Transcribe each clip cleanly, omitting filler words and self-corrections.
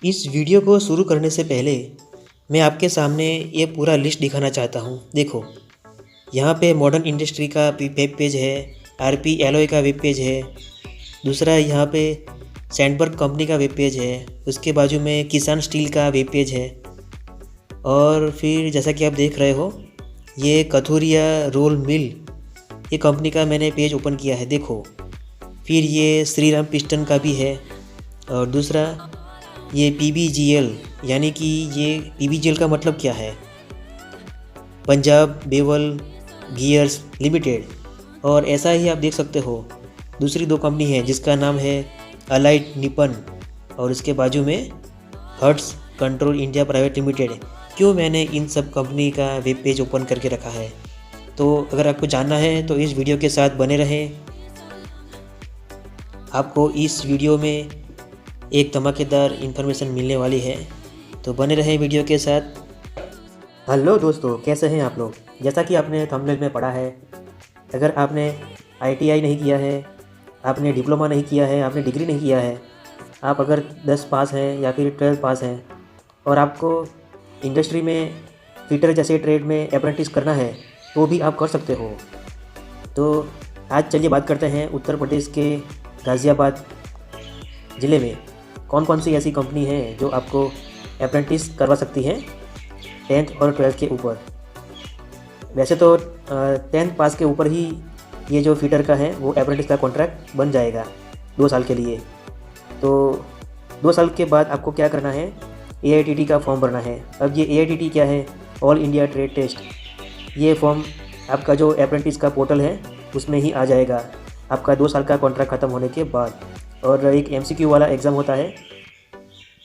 इस वीडियो को शुरू करने से पहले मैं आपके सामने ये पूरा लिस्ट दिखाना चाहता हूँ। देखो, यहाँ पे मॉडर्न इंडस्ट्री का वेब पेज है, आरपी एलॉय का वेब पेज है, दूसरा यहाँ पे सैंडबर्ग कंपनी का वेब पेज है, उसके बाजू में किसान स्टील का वेब पेज है, और फिर जैसा कि आप देख रहे हो ये कथुरिया रोल मिल, ये कंपनी का मैंने पेज ओपन किया है। देखो, फिर ये श्रीराम पिस्टन का भी है, और दूसरा ये पीबीजीएल, यानी कि ये पीबीजीएल का मतलब क्या है, पंजाब बेवल गियर्स लिमिटेड। और ऐसा ही आप देख सकते हो दूसरी दो कंपनी है जिसका नाम है अलाइट निपन, और उसके बाजू में Hertz control India private limited. क्यों मैंने इन सब कंपनी का वेब पेज ओपन करके रखा है, तो अगर आपको जानना है तो इस वीडियो के साथ बने रहें। आपको इस वीडियो में एक धमाकेदार इन्फॉर्मेशन मिलने वाली है, तो बने रहें वीडियो के साथ। हेलो दोस्तों, कैसे हैं आप लोग। जैसा कि आपने थंबनेल में पढ़ा है, अगर आपने आईटीआई नहीं किया है, आपने डिप्लोमा नहीं किया है, आपने डिग्री नहीं किया है, आप अगर 10 पास हैं या फिर 12 पास हैं और आपको इंडस्ट्री में फिटर जैसे ट्रेड में अप्रेंटिस करना है तो भी आप कर सकते हो। तो आज चलिए बात करते हैं उत्तर प्रदेश के गाज़ियाबाद ज़िले में कौन कौन सी ऐसी कंपनी है जो आपको अप्रेंटिस करवा सकती है 10th और 12th के ऊपर। वैसे तो 10th पास के ऊपर ही ये जो फिटर का है वो अप्रेंटिस का कॉन्ट्रैक्ट बन जाएगा 2 साल के लिए। तो 2 साल के बाद आपको क्या करना है, AITT का फॉर्म भरना है। अब ये AITT क्या है, ऑल इंडिया ट्रेड टेस्ट। ये फॉर्म आपका जो अप्रेंटिस का पोर्टल है उसमें ही आ जाएगा आपका 2 साल का कॉन्ट्रैक्ट ख़त्म होने के बाद। और एक MCQ वाला एग्ज़ाम होता है,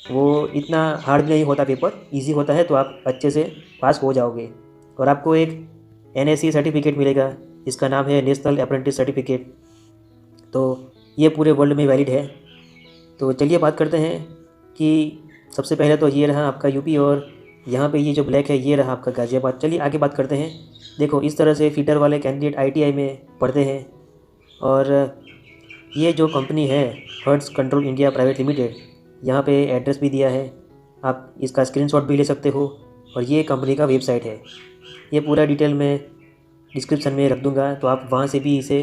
वो इतना हार्ड नहीं होता, पेपर इजी होता है, तो आप अच्छे से पास हो जाओगे। और आपको एक NSE सर्टिफिकेट मिलेगा, इसका नाम है नेशनल अप्रेंटिस सर्टिफिकेट। तो ये पूरे वर्ल्ड में वैलिड है। तो चलिए बात करते हैं कि सबसे पहले तो ये रहा आपका यूपी, और यहाँ पे ये जो ब्लैक है ये रहा आपका गाज़ियाबाद। चलिए आगे बात करते हैं। देखो, इस तरह से फिटर वाले कैंडिडेट ITI में पढ़ते हैं। और ये जो कंपनी है Hertz control India private limited, यहाँ पे एड्रेस भी दिया है, आप इसका स्क्रीनशॉट भी ले सकते हो। और ये कंपनी का वेबसाइट है, ये पूरा डिटेल मैं डिस्क्रिप्शन में रख दूँगा, तो आप वहाँ से भी इसे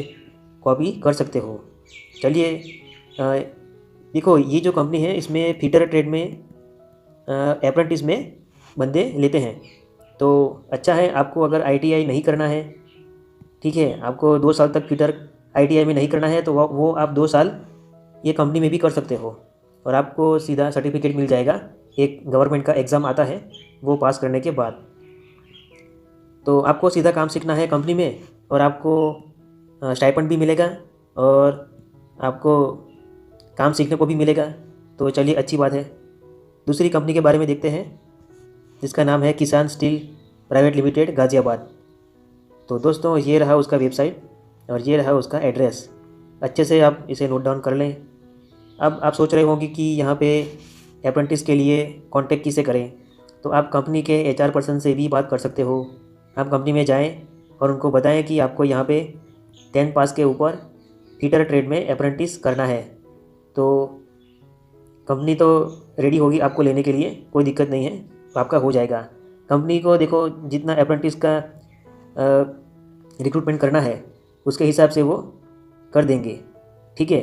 कॉपी कर सकते हो। चलिए देखो, ये जो कंपनी है इसमें फिटर ट्रेड में अप्रेंटिस में बंदे लेते हैं। तो अच्छा है, आपको अगर ITI नहीं करना है, ठीक है, आपको 2 साल तक फिटर ITI में नहीं करना है, तो वो आप 2 साल ये कंपनी में भी कर सकते हो, और आपको सीधा सर्टिफिकेट मिल जाएगा। एक गवर्नमेंट का एग्ज़ाम आता है, वो पास करने के बाद तो आपको सीधा काम सीखना है कंपनी में, और आपको स्टाइपेंड भी मिलेगा और आपको काम सीखने को भी मिलेगा। तो चलिए, अच्छी बात है। दूसरी कंपनी के बारे में देखते हैं, जिसका नाम है किसान स्टील प्राइवेट लिमिटेड गाज़ियाबाद। तो दोस्तों, ये रहा उसका वेबसाइट और ये रहा उसका एड्रेस। अच्छे से आप इसे नोट डाउन कर लें। अब आप सोच रहे होंगे कि यहाँ पे अप्रेंटिस के लिए कांटेक्ट किसे करें, तो आप कंपनी के HR पर्सन से भी बात कर सकते हो। आप कंपनी में जाएं और उनको बताएं कि आपको यहाँ पे 10th पास के ऊपर फिटर ट्रेड में अप्रेंटिस करना है। तो कंपनी तो रेडी होगी आपको लेने के लिए, कोई दिक्कत नहीं है, तो आपका हो जाएगा। कंपनी को देखो, जितना अप्रेंटिस का रिक्रूटमेंट करना है उसके हिसाब से वो कर देंगे, ठीक है।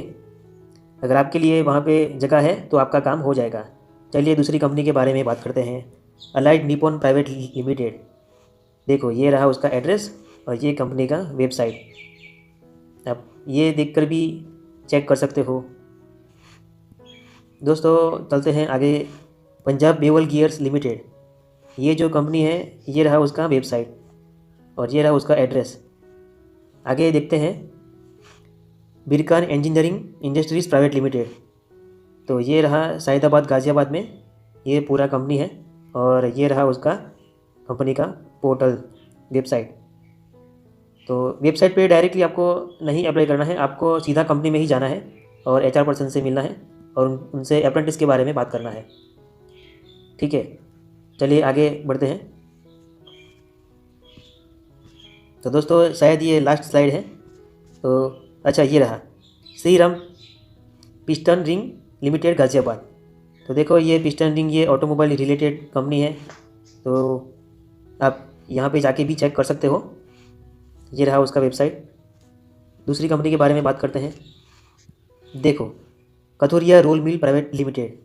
अगर आपके लिए वहाँ पे जगह है तो आपका काम हो जाएगा। चलिए दूसरी कंपनी के बारे में बात करते हैं, अलाइड निपॉन प्राइवेट लिमिटेड। देखो, ये रहा उसका एड्रेस और ये कंपनी का वेबसाइट, आप ये देखकर भी चेक कर सकते हो। दोस्तों, चलते हैं आगे। पंजाब बेवल गियर्स लिमिटेड, ये जो कंपनी है ये रहा उसका वेबसाइट और ये रहा उसका एड्रेस। आगे देखते हैं, बिरकान इंजीनियरिंग इंडस्ट्रीज़ प्राइवेट लिमिटेड। तो ये रहा सैदाबाद गाज़ियाबाद में ये पूरा कंपनी है, और ये रहा उसका कंपनी का पोर्टल वेबसाइट। तो वेबसाइट पे डायरेक्टली आपको नहीं अप्लाई करना है, आपको सीधा कंपनी में ही जाना है और HR पर्सन से मिलना है और उनसे अप्रेंटिस के बारे में बात करना है, ठीक है। चलिए आगे बढ़ते हैं। तो दोस्तों, शायद ये लास्ट स्लाइड है, तो अच्छा ये रहा Shriram piston ring limited Ghaziabad. तो देखो ये पिस्टन रिंग ये ऑटोमोबाइल रिलेटेड कंपनी है, तो आप यहाँ पे जाके भी चेक कर सकते हो। ये रहा उसका वेबसाइट। दूसरी कंपनी के बारे में बात करते हैं। देखो Kathuria roll mill private limited,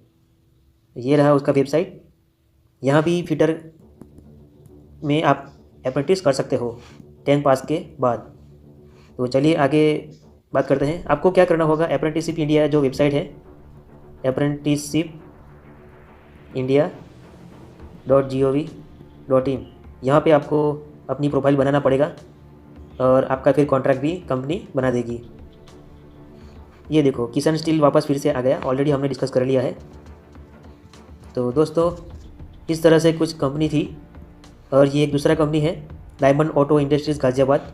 ये रहा उसका वेबसाइट। यहाँ भी फिटर में आप अप्रेंटिस कर सकते हो 10 पास के बाद। तो चलिए आगे बात करते हैं। आपको क्या करना होगा, अप्रेंटिसशिप इंडिया जो वेबसाइट है apprenticeshippindia.gov.in, यहाँ पे आपको अपनी प्रोफाइल बनाना पड़ेगा और आपका फिर कॉन्ट्रैक्ट भी कंपनी बना देगी। ये देखो किसान स्टील वापस फिर से आ गया, ऑलरेडी हमने डिस्कस कर लिया है। तो दोस्तों इस तरह से कुछ कंपनी थी। और ये एक दूसरा कंपनी है डायमंड ऑटो इंडस्ट्रीज़ गाज़ियाबाद।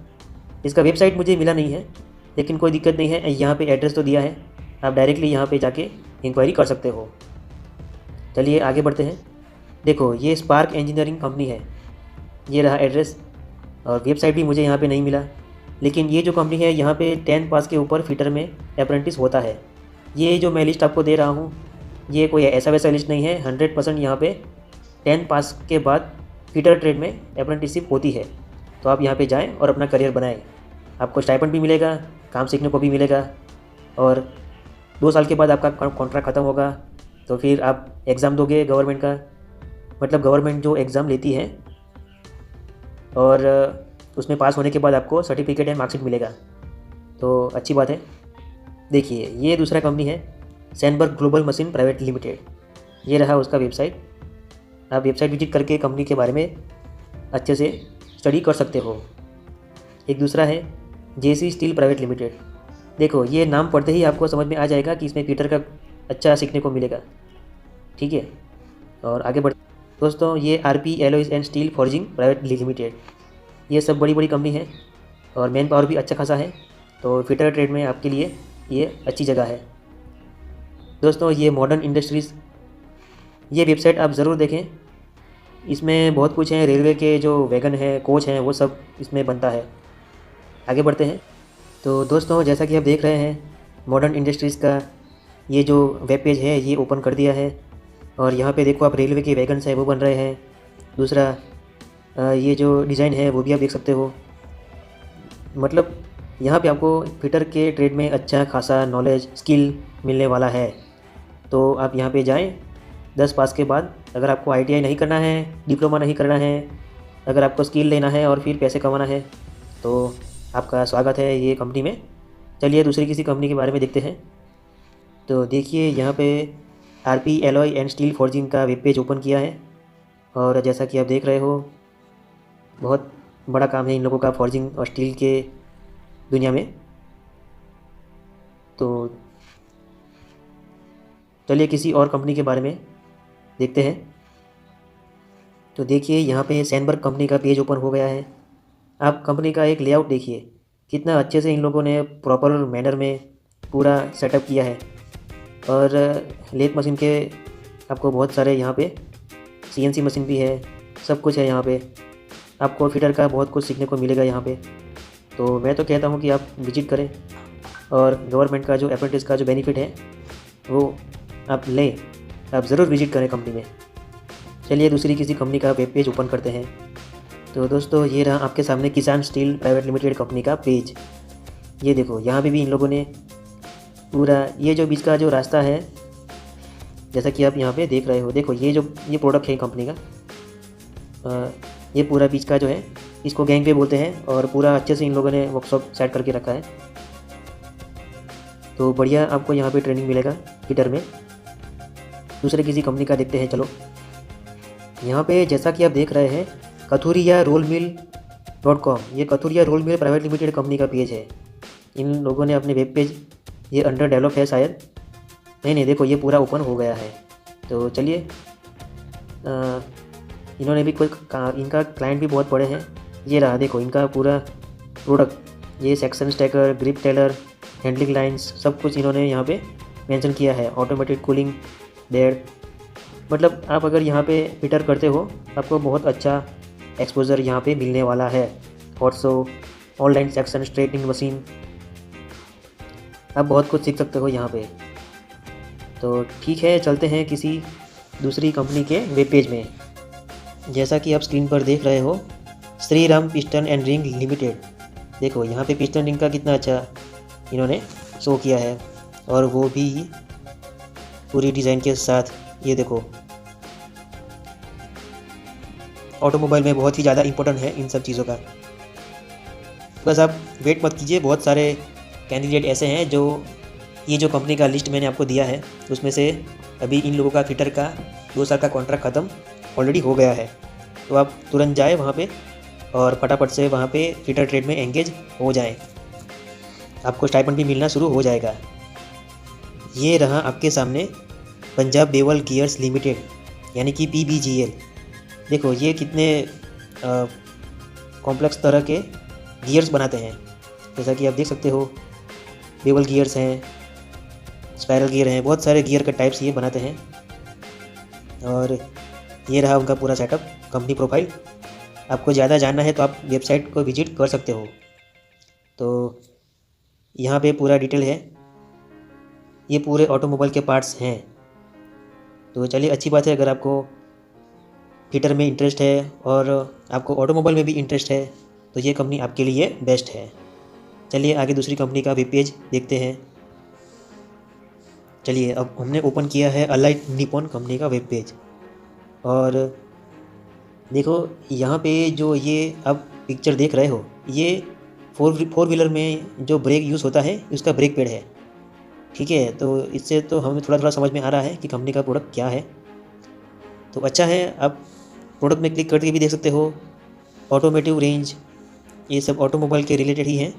इसका वेबसाइट मुझे मिला नहीं है, लेकिन कोई दिक्कत नहीं है, यहाँ पे एड्रेस तो दिया है, आप डायरेक्टली यहाँ पे जाके इंक्वायरी कर सकते हो। चलिए आगे बढ़ते हैं। देखो ये स्पार्क इंजीनियरिंग कंपनी है, ये रहा एड्रेस, और वेबसाइट भी मुझे यहाँ पे नहीं मिला। लेकिन ये जो कंपनी है यहाँ पे 10 पास के ऊपर फिटर में अप्रेंटिस होता है। ये जो मैं लिस्ट आपको दे रहा हूँ ये कोई ऐसा वैसा लिस्ट नहीं है, 100% यहाँ पे 10 पास के बाद फिटर ट्रेड में अप्रेंटिसशिप होती है। तो आप यहाँ पे जाएं और अपना करियर बनाएं। आपको स्टाइपेंड भी मिलेगा, काम सीखने को भी मिलेगा, और 2 साल के बाद आपका कॉन्ट्रैक्ट ख़त्म होगा तो फिर आप एग्ज़ाम दोगे गवर्नमेंट का, मतलब गवर्नमेंट जो एग्ज़ाम लेती है, और उसमें पास होने के बाद आपको सर्टिफिकेट एंड मार्कशीट मिलेगा। तो अच्छी बात है। देखिए ये दूसरा कंपनी है सैनबर्ग ग्लोबल मशीन प्राइवेट लिमिटेड, ये रहा उसका वेबसाइट। आप वेबसाइट विजिट करके कंपनी के बारे में अच्छे से स्टडी कर सकते हो। एक दूसरा है जेसी स्टील प्राइवेट लिमिटेड। देखो ये नाम पढ़ते ही आपको समझ में आ जाएगा कि इसमें फिटर का अच्छा सीखने को मिलेगा, ठीक है। और आगे बढ़ दोस्तों, ये RP alloys and steel forging private limited, ये सब बड़ी बड़ी कंपनी है और मैन पावर भी अच्छा खासा है, तो फिटर ट्रेड में आपके लिए ये अच्छी जगह है। दोस्तों ये मॉडर्न इंडस्ट्रीज़, ये वेबसाइट आप ज़रूर देखें, इसमें बहुत कुछ है, रेलवे के जो वैगन है, कोच हैं, वो सब इसमें बनता है। आगे बढ़ते हैं। तो दोस्तों जैसा कि आप देख रहे हैं मॉडर्न इंडस्ट्रीज़ का ये जो वेब पेज है ये ओपन कर दिया है, और यहाँ पे देखो आप रेलवे के वैगन्स हैं वो बन रहे हैं। दूसरा ये जो डिज़ाइन है वो भी आप देख सकते हो। मतलब यहाँ पे आपको फिटर के ट्रेड में अच्छा खासा नॉलेज स्किल मिलने वाला है। तो आप यहाँ पे जाएं 10 पास के बाद। अगर आपको ITI नहीं करना है, डिप्लोमा नहीं करना है, अगर आपको स्किल लेना है और फिर पैसे कमाना है तो आपका स्वागत है ये कंपनी में। चलिए दूसरी किसी कंपनी के बारे में देखते हैं। तो देखिए यहाँ पे RP alloy and steel forging का वेब पेज ओपन किया है, और जैसा कि आप देख रहे हो बहुत बड़ा काम है इन लोगों का फॉर्जिंग और स्टील के दुनिया में। तो चलिए किसी और कंपनी के बारे में देखते हैं। तो देखिए यहाँ पे सैनबर्ग कंपनी का पेज ओपन हो गया है। आप कंपनी का एक लेआउट देखिए, कितना अच्छे से इन लोगों ने प्रॉपर मैनर में पूरा सेटअप किया है। और लेथ मशीन के आपको बहुत सारे यहाँ पे CNC मशीन भी है, सब कुछ है यहाँ पे। आपको फिटर का बहुत कुछ सीखने को मिलेगा यहाँ पे। तो मैं तो कहता हूँ कि आप विजिट करें और गवर्नमेंट का जो अप्रेंटिस का जो बेनिफिट है वो आप लें, आप ज़रूर विजिट करें कंपनी में। चलिए दूसरी किसी कंपनी का वेब पेज ओपन करते हैं। तो दोस्तों ये रहा आपके सामने किसान स्टील प्राइवेट लिमिटेड कंपनी का पेज। ये देखो यहाँ पे भी इन लोगों ने पूरा ये जो बीच का जो रास्ता है, जैसा कि आप यहाँ पे देख रहे हो, देखो ये प्रोडक्ट है कंपनी का। ये पूरा बीच का जो है इसको गैंगवे बोलते हैं, और पूरा अच्छे से इन लोगों ने वर्कशॉप सेट करके रखा है। तो बढ़िया आपको यहाँ पे ट्रेनिंग मिलेगा फिटर में। दूसरे किसी कंपनी का देखते हैं। चलो यहाँ पे जैसा कि आप देख रहे हैं kathuriarolmill.com, ये Kathuria roll mill private limited company का पेज है। इन लोगों ने अपने वेब पेज ये अंडर डेवलप है शायद, नहीं देखो ये पूरा ओपन हो गया है। तो चलिए इन्होंने भी इनका क्लाइंट भी बहुत बड़े हैं। ये रहा देखो इनका पूरा प्रोडक्ट, ये section stacker, grip tailor, handling lines, सब कुछ इन्होंने यहाँ पे मेंशन किया है। ऑटोमेटिक कूलिंग बेड, मतलब आप अगर यहाँ पे फिटर करते हो आपको बहुत अच्छा एक्सपोजर यहाँ पे मिलने वाला है। Also online section straightening machine, आप बहुत कुछ सीख सकते हो यहाँ पे। तो ठीक है, चलते हैं किसी दूसरी कंपनी के वेब पेज में। जैसा कि आप स्क्रीन पर देख रहे हो, Shri Ram piston and ring limited. देखो यहाँ पे पिस्टन रिंग का कितना अच्छा इन्होंने शो किया है, और वो भी पूरी डिज़ाइन के साथ। ये देखो, ऑटोमोबाइल में बहुत ही ज़्यादा इम्पोर्टेंट है इन सब चीज़ों का। बस आप वेट मत कीजिए, बहुत सारे कैंडिडेट ऐसे हैं जो ये जो कंपनी का लिस्ट मैंने आपको दिया है उसमें से अभी इन लोगों का फिटर का 2 साल का कॉन्ट्रैक्ट ख़त्म ऑलरेडी हो गया है। तो आप तुरंत जाए वहाँ पे और फटाफट से वहाँ पे फिटर ट्रेड में एंगेज हो जाएं। आपको स्टाइपेंड भी मिलना शुरू हो जाएगा। ये रहा आपके सामने पंजाब बेवल गियर्स लिमिटेड, यानी कि PBGL। देखो ये कितने कॉम्प्लेक्स तरह के गियर्स बनाते हैं। जैसा कि आप देख सकते हो, बेवल गियर्स हैं, स्पायरल गियर हैं, बहुत सारे गियर के टाइप्स ये बनाते हैं। और ये रहा उनका पूरा सेटअप, कंपनी प्रोफाइल। आपको ज़्यादा जानना है तो आप वेबसाइट को विजिट कर सकते हो। तो यहाँ पे पूरा डिटेल है, ये पूरे ऑटोमोबाइल के पार्ट्स हैं। तो चलिए, अच्छी बात है। अगर आपको फिटर में इंटरेस्ट है और आपको ऑटोमोबाइल में भी इंटरेस्ट है तो ये कंपनी आपके लिए बेस्ट है। चलिए आगे दूसरी कंपनी का वेब पेज देखते हैं। चलिए, अब हमने ओपन किया है अलाइट निपॉन कंपनी का वेब पेज, और देखो यहाँ पे जो ये आप पिक्चर देख रहे हो, ये फोर व्हीलर में जो ब्रेक यूज़ होता है उसका ब्रेक पैड है। ठीक है, तो इससे तो हमें थोड़ा थोड़ा समझ में आ रहा है कि कंपनी का प्रोडक्ट क्या है। तो अच्छा है, आप प्रोडक्ट में क्लिक करके भी देख सकते हो। ऑटोमेटिव रेंज, ये सब ऑटोमोबाइल के रिलेटेड ही हैं।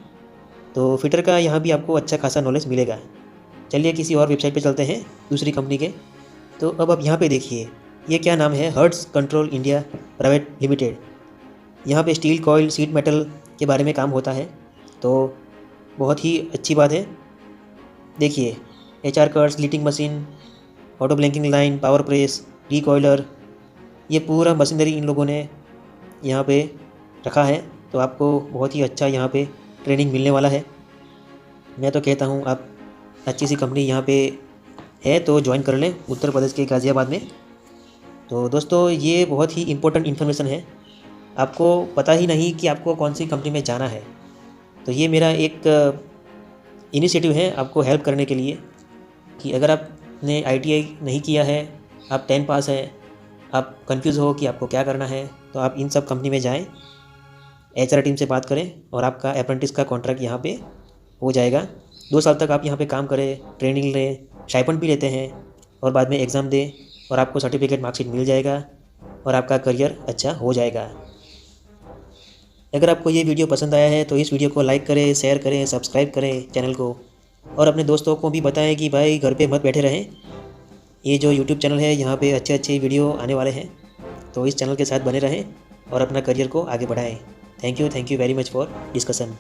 तो फिटर का यहाँ भी आपको अच्छा खासा नॉलेज मिलेगा। चलिए किसी और वेबसाइट पे चलते हैं दूसरी कंपनी के। तो अब आप यहाँ पे देखिए, ये क्या नाम है, hertz control India private limited. यहाँ पे स्टील कॉइल सीट मेटल के बारे में काम होता है, तो बहुत ही अच्छी बात है। देखिए, HR cut, slitting machine, auto blanking line, power press, recoiler, ये पूरा मशीनरी इन लोगों ने यहाँ पे रखा है। तो आपको बहुत ही अच्छा यहाँ पे ट्रेनिंग मिलने वाला है। मैं तो कहता हूँ आप अच्छी सी कंपनी यहाँ पे है तो ज्वाइन कर लें, उत्तर प्रदेश के गाज़ियाबाद में। तो दोस्तों, ये बहुत ही इम्पोर्टेंट इन्फॉर्मेशन है। आपको पता ही नहीं कि आपको कौन सी कंपनी में जाना है, तो ये मेरा एक इनिशिएटिव है आपको हेल्प करने के लिए कि अगर आपने ITI नहीं किया है, आप 10 पास है, आप कंफ्यूज हो कि आपको क्या करना है, तो आप इन सब कंपनी में जाएं, HR टीम से बात करें और आपका अप्रेंटिस का कॉन्ट्रैक्ट यहाँ पे हो जाएगा। 2 साल तक आप यहाँ पे काम करें, ट्रेनिंग लें, स्टाइपेंड भी लेते हैं, और बाद में एग्ज़ाम दें और आपको सर्टिफिकेट मार्कशीट मिल जाएगा और आपका करियर अच्छा हो जाएगा। अगर आपको ये वीडियो पसंद आया है तो इस वीडियो को लाइक करें, शेयर करें, सब्सक्राइब करें चैनल को, और अपने दोस्तों को भी बताएं कि भाई घर पे मत बैठे रहें। ये जो YouTube चैनल है, यहाँ पे अच्छे अच्छे वीडियो आने वाले हैं, तो इस चैनल के साथ बने रहें और अपना करियर को आगे बढ़ाएं। Thank you very much for discussion.